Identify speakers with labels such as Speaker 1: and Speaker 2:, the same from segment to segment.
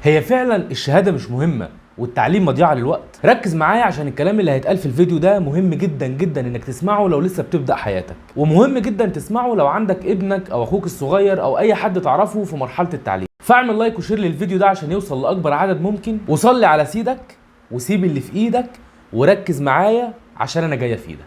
Speaker 1: هي فعلا الشهاده مش مهمه والتعليم مضيعه للوقت؟ ركز معايا عشان الكلام اللي هيتقال في الفيديو ده مهم جدا جدا انك تسمعه لو لسه بتبدا حياتك، ومهم جدا تسمعه لو عندك ابنك او اخوك الصغير او اي حد تعرفه في مرحله التعليم. فاعمل لايك وشير للفيديو ده عشان يوصل لاكبر عدد ممكن، وصلي على سيدك وسيب اللي في ايدك وركز معايا عشان انا جاي افيدك.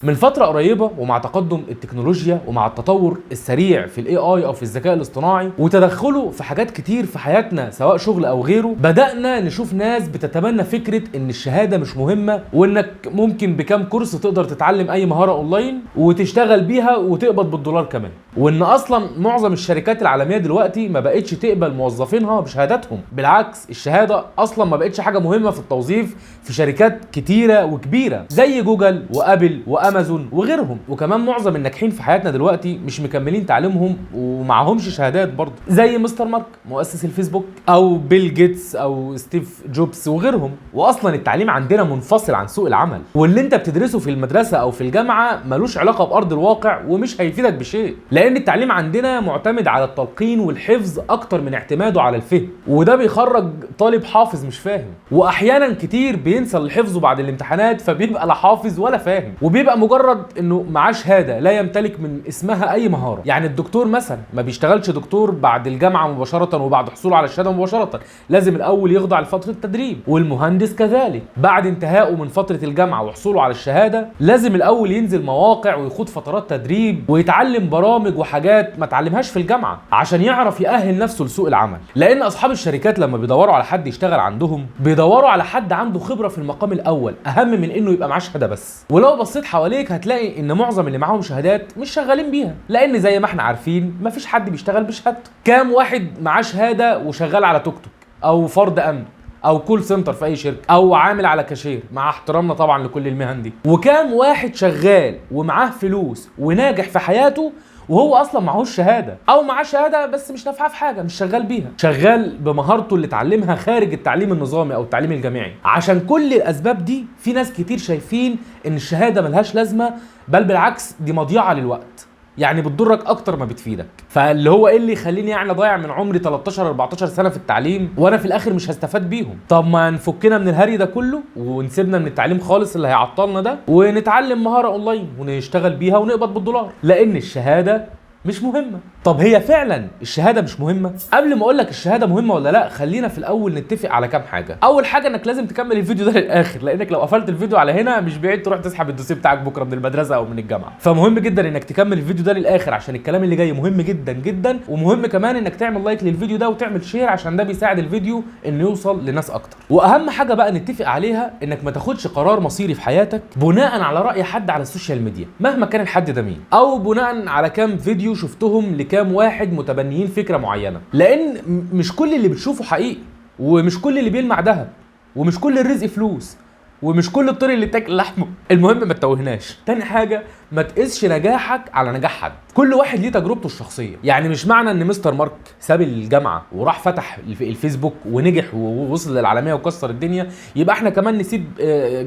Speaker 1: من فترة قريبة ومع تقدم التكنولوجيا ومع التطور السريع في الاي اي او في الذكاء الاصطناعي وتدخله في حاجات كتير في حياتنا سواء شغل او غيره، بدأنا نشوف ناس بتتبنى فكرة ان الشهادة مش مهمة، وانك ممكن بكام كورس تقدر تتعلم اي مهارة اونلاين وتشتغل بيها وتقبض بالدولار كمان، وان اصلا معظم الشركات العالمية دلوقتي ما بقتش تقبل موظفينها بشهاداتهم. بالعكس الشهادة اصلا ما بقتش حاجة مهمة في التوظيف في شركات كتيرة وكبيرة زي جوجل وابل وامازون وغيرهم. وكمان معظم الناجحين في حياتنا دلوقتي مش مكملين تعليمهم ومعهمش شهادات برضه، زي مستر مارك مؤسس الفيسبوك او بيل جيتس او ستيف جوبز وغيرهم. واصلا التعليم عندنا منفصل عن سوق العمل، واللي انت بتدرسه في المدرسة او في الجامعة ملوش علاقة بارض الواقع ومش هيفيدك بشيء، لان التعليم عندنا معتمد على التلقين والحفظ اكتر من اعتماده على الفهم، وده بيخرج طالب حافظ مش فاهم، واحيانا كتير بينسى الحفظ بعد الامتحانات فبيبقى لا حافظ ولا فاهم، وبيبقى مجرد انه معاه شهاده لا يمتلك من اسمها اي مهاره. يعني الدكتور مثلا ما بيشتغلش دكتور بعد الجامعه مباشره وبعد حصوله على الشهاده مباشره، لازم الاول يخضع لفتره تدريب. والمهندس كذلك بعد انتهائه من فتره الجامعه وحصوله على الشهاده لازم الاول ينزل مواقع ويخوض فترات تدريب ويتعلم برامج وحاجات ما اتعلمهاش في الجامعه عشان يعرف يأهل نفسه لسوق العمل. لان اصحاب الشركات لما بيدوروا على حد يشتغل عندهم بيدوروا على حد عنده خبره في المقام الاول اهم من انه يبقى معاه شهاده بس. ولو بصيت حواليك هتلاقي ان معظم اللي معاهم شهادات مش شغالين بيها، لان زي ما احنا عارفين مفيش حد بيشتغل بشهادته. كام واحد معاه شهاده وشغال على توك توك او فرد امن او كول سنتر في اي شركه او عامل على كاشير، مع احترامنا طبعا لكل المهن دي. وكام واحد شغال ومعاه فلوس وناجح في حياته وهو اصلا معهوش شهاده، او معاه شهاده بس مش نافعه في حاجه، مش شغال بيها، شغال بمهارته اللي اتعلمها خارج التعليم النظامي او التعليم الجامعي. عشان كل الاسباب دي في ناس كتير شايفين ان الشهاده ملهاش لازمه، بل بالعكس دي مضيعه للوقت، يعني بتضرك اكتر ما بتفيدك. فاللي هو ايه اللي يخليني يعني اضيع من عمري 13 14 سنه في التعليم وانا في الاخر مش هستفاد بيهم؟ طب ما نفكنا من الهري ده كله ونسيبنا من التعليم خالص اللي هيعطلنا ده، ونتعلم مهاره اونلاين ونشتغل بيها ونقبض بالدولار، لان الشهاده مش مهمه. طب هي فعلا الشهاده مش مهمه؟ قبل ما اقول لك الشهاده مهمه ولا لا، خلينا في الاول نتفق على كام حاجه. اول حاجه انك لازم تكمل الفيديو ده للاخر، لانك لو قفلت الفيديو على هنا مش بعيد تروح تسحب الدوسيه بتاعك بكره من المدرسه او من الجامعه. فمهم جدا انك تكمل الفيديو ده للاخر عشان الكلام اللي جاي مهم جدا جدا، ومهم كمان انك تعمل لايك للفيديو ده وتعمل شير عشان ده بيساعد الفيديو انه يوصل لناس اكتر. واهم حاجه بقى نتفق عليها انك ما تاخدش قرار مصيري في حياتك بناء على راي حد على السوشيال ميديا مهما كان الحد ده مين، او بناء على كام فيديو شفتهم كام واحد متبنيين فكره معينه، لان مش كل اللي بتشوفه حقيقي، ومش كل اللي بيلمع ذهب، ومش كل الرزق فلوس، ومش كل الطير اللي تاكل لحمه. المهم ما تتوهناش. تاني حاجه ما تقيسش نجاحك على نجاح حد، كل واحد ليه تجربته الشخصيه. يعني مش معنى ان مستر مارك ساب الجامعه وراح فتح الفيسبوك ونجح ووصل للعالميه وكسر الدنيا يبقى احنا كمان نسيب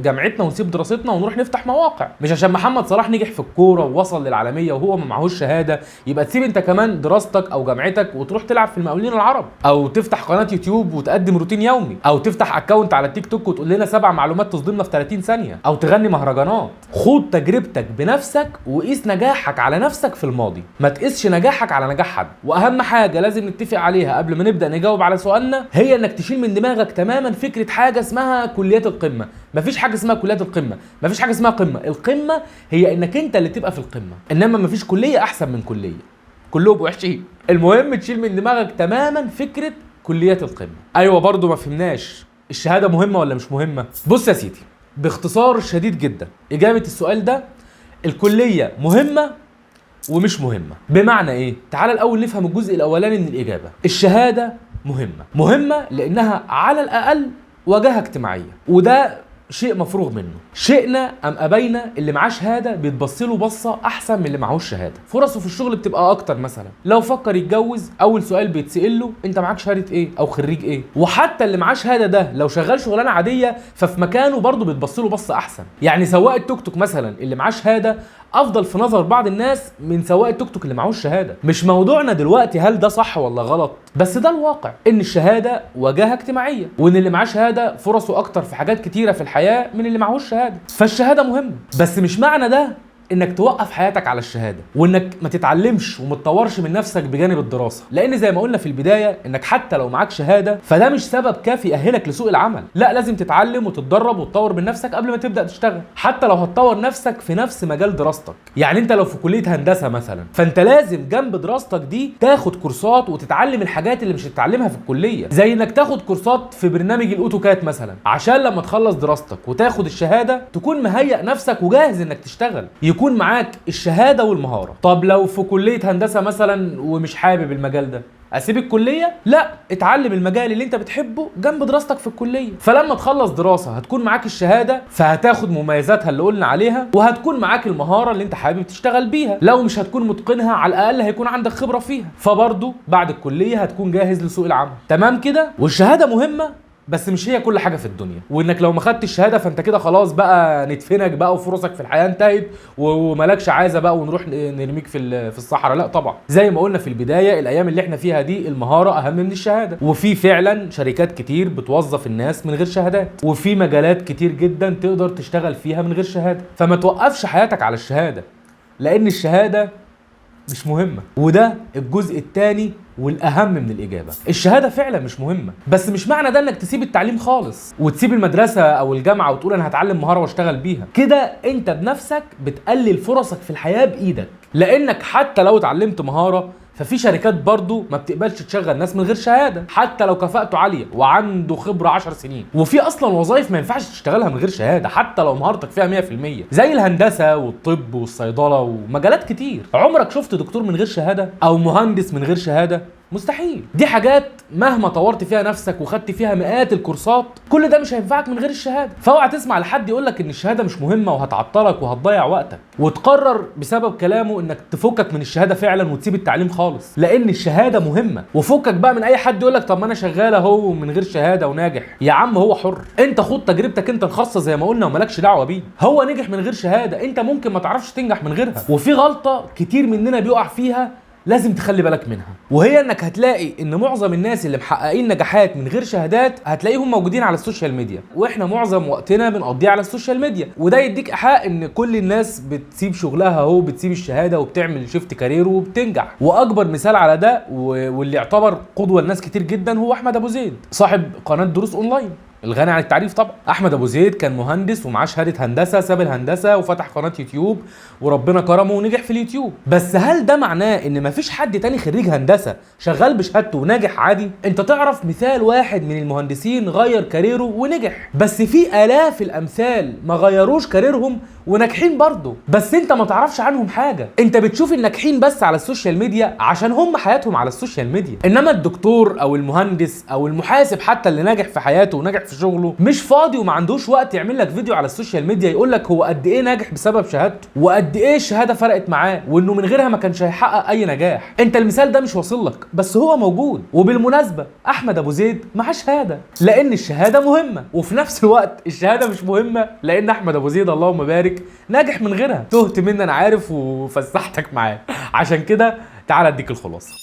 Speaker 1: جامعتنا ونسيب دراستنا ونروح نفتح مواقع. مش عشان محمد صلاح نجح في الكوره ووصل للعالميه وهو ما معهوش شهاده يبقى تسيب انت كمان دراستك او جامعتك وتروح تلعب في المقاولين العرب، او تفتح قناه يوتيوب وتقدم روتين يومي، او تفتح اكونت على تيك توك وتقول لنا 7 معلومات تصدمنا في 30 ثانيه، او تغني مهرجانات. خد تجربتك بنفسك وقيس نجاحك على نفسك في الماضي، ما تقيسش نجاحك على نجاح حد. واهم حاجه لازم نتفق عليها قبل ما نبدا نجاوب على سؤالنا هي انك تشيل من دماغك تماما فكره حاجه اسمها كليات القمه. مفيش حاجه اسمها كليات القمه، مفيش حاجه اسمها قمه. القمه هي انك انت اللي تبقى في القمه، انما مفيش كليه احسن من كليه، كلهم وحشين. المهم تشيل من دماغك تماما فكره كليات القمه. ايوه برضو ما فهمناش الشهاده مهمه ولا مش مهمه؟ بص يا سيدي باختصار شديد جدا اجابه السؤال ده الكليه مهمه ومش مهمه. بمعنى ايه؟ تعال الاول نفهم الجزء الاولاني من الاجابه. الشهاده مهمه لانها على الاقل واجهه اجتماعيه، وده شيء مفروغ منه. شئنا ام ابينا اللي معاه شهاده بيتبص له بصه احسن من اللي معهوش شهاده، فرصه في الشغل بتبقى اكتر. مثلا لو فكر يتجوز اول سؤال بيتسال له انت معاك شهاده ايه او خريج ايه. وحتى اللي معاه شهاده ده لو شغال شغلانه عاديه ففي مكانه برضه بيتبص له بصه احسن. يعني سواق التوك توك مثلا اللي معاه شهاده افضل في نظر بعض الناس من سواق التوك توك اللي معهوش شهاده. مش موضوعنا دلوقتي هل ده صح ولا غلط، بس ده الواقع ان الشهاده واجهه اجتماعيه، وان اللي معاه شهاده فرصه اكتر في حاجات كتيره في الحياه من اللي معهوش شهاده. فالشهاده مهمه، بس مش معنى ده انك توقف حياتك على الشهاده، وانك ما تتعلمش وما تطورش من نفسك بجانب الدراسه، لان زي ما قلنا في البدايه انك حتى لو معاك شهاده فده مش سبب كافي يأهلك لسوق العمل. لا، لازم تتعلم وتتدرب وتطور من نفسك قبل ما تبدا تشتغل، حتى لو هتطور نفسك في نفس مجال دراستك. يعني انت لو في كليه هندسه مثلا، فانت لازم جنب دراستك دي تاخد كورسات وتتعلم الحاجات اللي مش هتتعلمها في الكليه، زي انك تاخد كورسات في برنامج الاوتوكاد مثلا، عشان لما تخلص دراستك وتاخد الشهاده تكون مهيئ نفسك وجاهز انك تشتغل، يكون معاك الشهاده والمهاره. طب لو في كليه هندسه مثلا ومش حابب المجال ده، اسيب الكليه؟ لا، اتعلم المجال اللي انت بتحبه جنب دراستك في الكليه، فلما تخلص دراسه هتكون معاك الشهاده، فهتاخد مميزاتها اللي قلنا عليها، وهتكون معاك المهاره اللي انت حابب تشتغل بيها. لو مش هتكون متقنها، على الاقل هيكون عندك خبره فيها، فبرضه بعد الكليه هتكون جاهز لسوق العمل. تمام كده؟ والشهاده مهمه، بس مش هي كل حاجه في الدنيا، وانك لو ما خدتش الشهاده فانت كده خلاص بقى ندفنك بقى وفرصك في الحياه انتهت ومالكش عايزه بقى ونروح نرميك في الصحراء. لا طبعا، زي ما قلنا في البدايه، الايام اللي احنا فيها دي المهاره اهم من الشهاده، وفي فعلا شركات كتير بتوظف الناس من غير شهادات، وفي مجالات كتير جدا تقدر تشتغل فيها من غير شهاده. فما توقفش حياتك على الشهاده، لان الشهاده مش مهمه، وده الجزء الثاني والاهم من الاجابه. الشهاده فعلا مش مهمه، بس مش معنى ده انك تسيب التعليم خالص وتسيب المدرسه او الجامعه وتقول انا هتعلم مهاره واشتغل بيها. كده انت بنفسك بتقلل فرصك في الحياه بايدك، لانك حتى لو اتعلمت مهاره ففي شركات برضو ما بتقبلش تشغل ناس من غير شهاده، حتى لو كفاءته عاليه وعنده خبره 10 سنين. وفي اصلا وظائف ما ينفعش تشتغلها من غير شهاده حتى لو مهارتك فيها 100%، زي الهندسه والطب والصيدله ومجالات كتير. عمرك شفت دكتور من غير شهاده او مهندس من غير شهاده؟ مستحيل. دي حاجات مهما طورت فيها نفسك وخدت فيها مئات الكورسات، كل ده مش هينفعك من غير الشهاده. فاوعى تسمع لحد يقولك ان الشهاده مش مهمه وهتعطلك وهتضيع وقتك، وتقرر بسبب كلامه انك تفكك من الشهاده فعلا وتسيب التعليم خالص، لان الشهاده مهمه. وفكك بقى من اي حد يقولك طب ما انا شغال اهو من غير شهاده وناجح. يا عم هو حر، انت خد تجربتك انت الخاصه زي ما قلنا ومالكش دعوه بيه. هو نجح من غير شهاده، انت ممكن ما تعرفش تنجح من غيرها. وفي غلطه كتير مننا بيقع فيها لازم تخلي بالك منها، وهي انك هتلاقي ان معظم الناس اللي محققين نجاحات من غير شهادات هتلاقيهم موجودين على السوشيال ميديا، واحنا معظم وقتنا بنقضيه على السوشيال ميديا. وده يديك ايحاء ان كل الناس بتسيب شغلها اهو، بتسيب الشهاده وبتعمل شيفت كارير وبتنجح. واكبر مثال على ده واللي يعتبر قدوه لناس كتير جدا هو احمد ابو زيد، صاحب قناه دروس اونلاين الغني عن التعريف. طبعا احمد ابو زيد كان مهندس ومعاه شهاده هندسه، ساب الهندسه وفتح قناه يوتيوب وربنا كرمه ونجح في اليوتيوب. بس هل ده معناه ان مفيش حد تاني خريج هندسه شغال بشهادته وناجح عادي؟ انت تعرف مثال واحد من المهندسين غير كاريره ونجح، بس في الاف الامثال ما غيروش كاريرهم وناجحين برضه، بس انت ما تعرفش عنهم حاجه. انت بتشوف الناجحين بس على السوشيال ميديا عشان هم حياتهم على السوشيال ميديا، انما الدكتور او المهندس او المحاسب حتى اللي ناجح في حياته وناجح في شغله مش فاضي وما عندوش وقت يعمل لك فيديو على السوشيال ميديا يقول لك هو قد ايه ناجح بسبب شهادته، وقد ايه الشهاده فرقت معاه، وانه من غيرها ما كانش هيحقق اي نجاح. انت المثال ده مش واصل لك، بس هو موجود. وبالمناسبه احمد ابو زيد معاه شهاده، لان الشهاده مهمه، وفي نفس الوقت الشهاده مش مهمه لان احمد ابو زيد اللهم بارك ناجح من غيرها. تهت مني انا عارف وفسحتك معاه، عشان كده تعال اديك الخلاصه.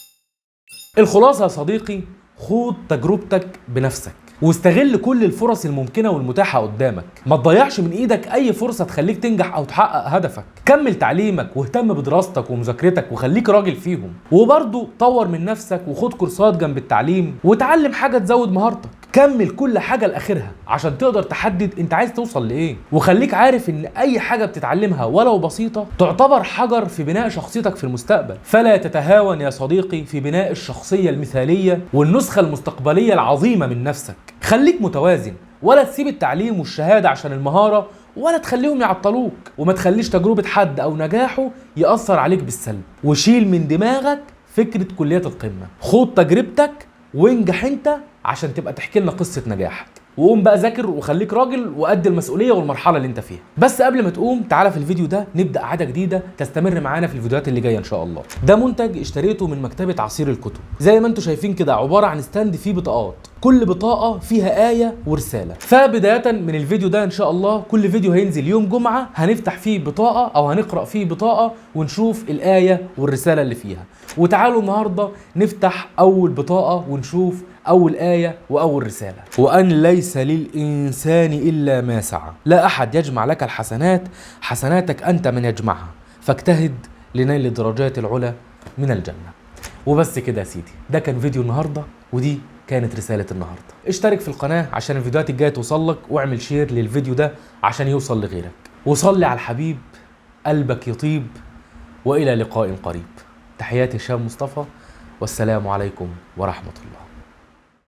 Speaker 1: الخلاصه يا صديقي، خد تجربتك بنفسك واستغل كل الفرص الممكنه والمتاحه قدامك. ما تضيعش من ايدك اي فرصه تخليك تنجح او تحقق هدفك. كمل تعليمك واهتم بدراستك ومذاكرتك وخليك راجل فيهم، وبرضه طور من نفسك وخد كورسات جنب التعليم وتعلم حاجه تزود مهارتك. كمل كل حاجه لاخرها عشان تقدر تحدد انت عايز توصل لايه، وخليك عارف ان اي حاجه بتتعلمها ولو بسيطه تعتبر حجر في بناء شخصيتك في المستقبل. فلا تتهاون يا صديقي في بناء الشخصيه المثاليه والنسخه المستقبليه العظيمه من نفسك. خليك متوازن، ولا تسيب التعليم والشهاده عشان المهاره ولا تخليهم يعطلوك، وما تخليش تجربه حد او نجاحه ياثر عليك بالسلب. وشيل من دماغك فكره كليات القمه، خد تجربتك وانجح انت عشان تبقى تحكي لنا قصه نجاحك. وقوم بقى ذاكر وخليك راجل وقد المسؤوليه والمرحله اللي انت فيها. بس قبل ما تقوم تعالى في الفيديو ده نبدا عاده جديده تستمر معانا في الفيديوهات اللي جايه ان شاء الله. ده منتج اشتريته من مكتبه عصير الكتب، زي ما انتم شايفين كده عباره عن ستاند فيه بطاقات، كل بطاقة فيها آية ورسالة. فبداية من الفيديو ده إن شاء الله، كل فيديو هينزل يوم جمعة هنفتح فيه بطاقة أو هنقرأ فيه بطاقة ونشوف الآية والرسالة اللي فيها. وتعالوا النهاردة نفتح أول بطاقة ونشوف أول آية وأول رسالة. وأن ليس للإنسان إلا ما سعى، لا أحد يجمع لك الحسنات، حسناتك أنت من يجمعها، فاجتهد لنيل الدرجات العلى من الجنة. وبس كده يا سيدي، ده كان فيديو النهاردة ودي كانت رسالة النهاردة. اشترك في القناة عشان الفيديوهات الجاية توصلك، واعمل شير للفيديو ده عشان يوصل لغيرك، وصلي على الحبيب قلبك يطيب. وإلى لقاء قريب. تحياتي هشام مصطفى، والسلام عليكم ورحمة الله.